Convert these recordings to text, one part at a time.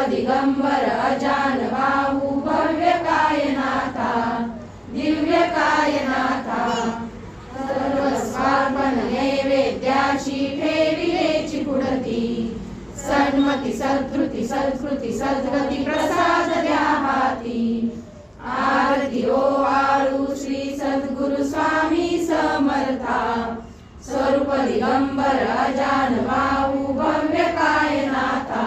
दिगंबर अजान बाहू भव्य कायनाथा दिव्य कायनाथा सर्वस्वार्पण नैवेद्याची ठेविलेची पुढती सन्मती सद्कृती सत्कृती सद्गती प्रसाद द्या हाती आरती ओवाळू श्री सद्गुरु स्वामी समर्था स्वरूप दिगंबर अजान बाहू भव्य कायनाथा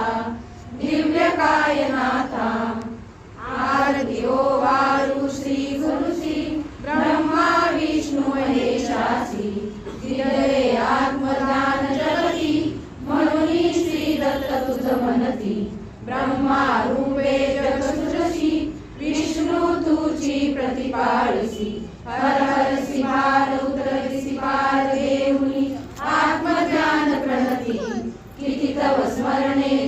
दिव्य कायनाथा आरती ओवाळू श्री गुरु श्री ब्रह्मा विष्णू महेशाची दिले आत्मज्ञान जगती म्हणून श्री दत्त तुझ म्हणती ब्रह्मा रूपे जग सृजशी विष्णू तुझी प्रतिपाळसी हर हरसी भार उतरसी पार देऊनी आत्मज्ञान प्रणती किती तव स्मरणे